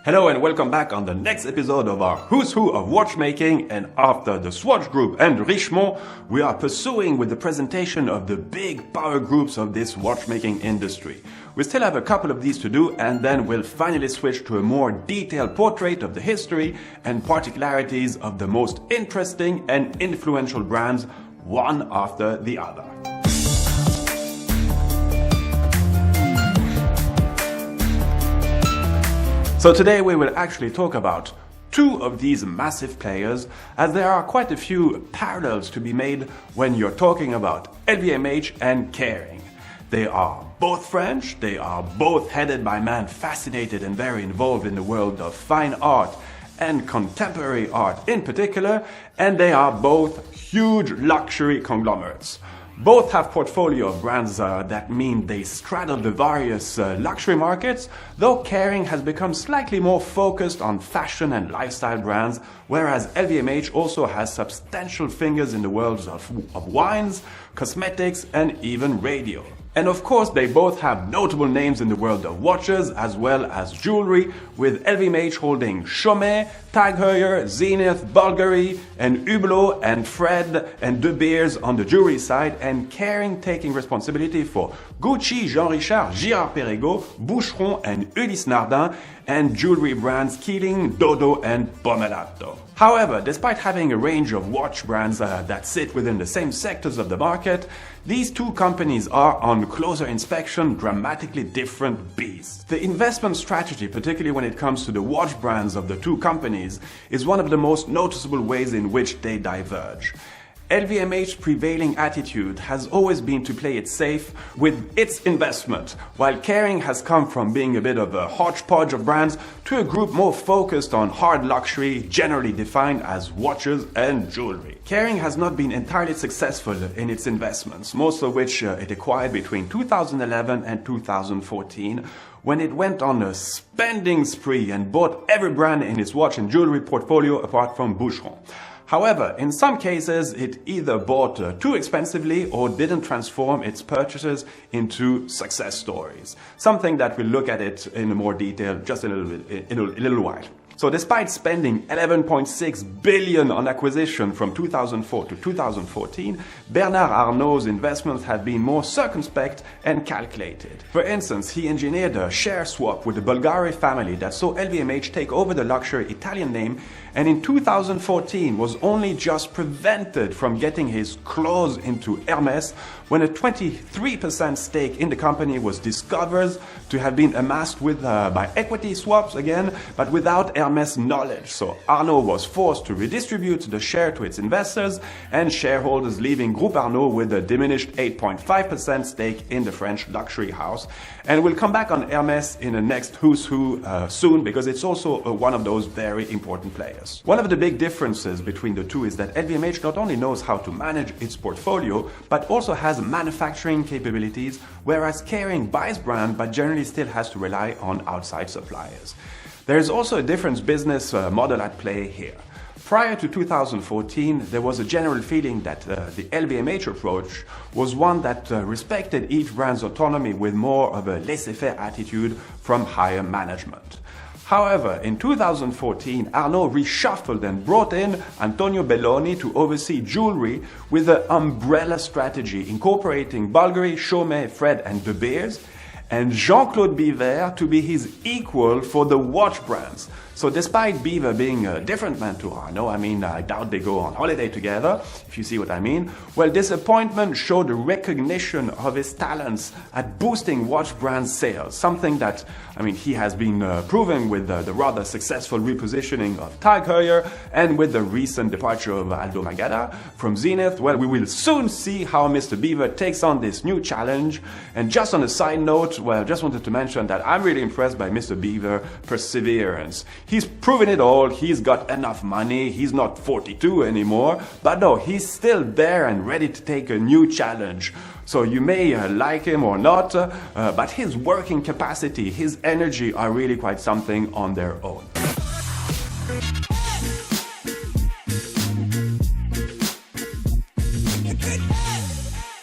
Hello and welcome back on the next episode of our Who's Who of Watchmaking, and after the Swatch Group and Richemont, we are pursuing with the presentation of the big power groups of this watchmaking industry. We still have a couple of these to do, and then we'll finally switch to a more detailed portrait of the history and particularities of the most interesting and influential brands, one after the other. So today we will actually talk about two of these massive players, as there are quite a few parallels to be made when you're talking about LVMH and Kering. They are both French, they are both headed by men fascinated and very involved in the world of fine art and contemporary art in particular, and they are both huge luxury conglomerates. Both have portfolio of brands that mean they straddle the various luxury markets, though Kering has become slightly more focused on fashion and lifestyle brands, whereas LVMH also has substantial fingers in the worlds of wines, cosmetics, and even radio. And of course, they both have notable names in the world of watches as well as jewelry, with LVMH holding Chaumet, Heuer, Zenith, Bulgari, and Hublot and Fred and De Beers on the jewelry side, and Kering taking responsibility for Gucci, Jean Richard, Girard-Perregaux, Boucheron, and Ulysse Nardin, and jewelry brands Keeling, Dodo, and Pomellato. However, despite having a range of watch brands that sit within the same sectors of the market, these two companies are, on closer inspection, dramatically different beasts. The investment strategy, particularly when it comes to the watch brands of the two companies, is one of the most noticeable ways in which they diverge. LVMH's prevailing attitude has always been to play it safe with its investment, while Kering has come from being a bit of a hodgepodge of brands to a group more focused on hard luxury, generally defined as watches and jewelry. Kering has not been entirely successful in its investments, most of which it acquired between 2011 and 2014, when it went on a spending spree and bought every brand in its watch and jewelry portfolio apart from Boucheron. However, in some cases, it either bought too expensively or didn't transform its purchases into success stories. Something that we'll look at it in more detail just in a little while. So despite spending 11.6 billion on acquisition from 2004 to 2014, Bernard Arnault's investments have been more circumspect and calculated. For instance, he engineered a share swap with the Bulgari family that saw LVMH take over the luxury Italian name, and in 2014 was only just prevented from getting his claws into Hermès when a 23% stake in the company was discovered to have been amassed by equity swaps again, but without Hermès knowledge. So Arnault was forced to redistribute the share to its investors and shareholders, leaving Groupe Arnault with a diminished 8.5% stake in the French luxury house. And we'll come back on Hermès in the next Who's Who soon, because it's also one of those very important players. One of the big differences between the two is that LVMH not only knows how to manage its portfolio, but also has manufacturing capabilities, whereas Kering buys brand but generally still has to rely on outside suppliers. There is also a different business model at play here. Prior to 2014, there was a general feeling that the LVMH approach was one that respected each brand's autonomy with more of a laissez-faire attitude from higher management. However, in 2014, Arnault reshuffled and brought in Antonio Belloni to oversee jewelry with an umbrella strategy incorporating Bulgari, Chaumet, Fred, and De Beers, and Jean-Claude Biver to be his equal for the watch brands. So despite Biver being a different man to Arnault, I doubt they go on holiday together, if you see what I mean, well, this appointment showed a recognition of his talents at boosting watch brand sales, something that, he has been proving with the rather successful repositioning of Heuer and with the recent departure of Aldo Magada from Zenith. Well, we will soon see how Mr. Biver takes on this new challenge. And just on a side note, well, just wanted to mention that I'm really impressed by Mr. Biver's perseverance. He's proven it all, he's got enough money, he's not 42 anymore, but no, he's still there and ready to take a new challenge. So you may like him or not, but his working capacity, his energy are really quite something on their own.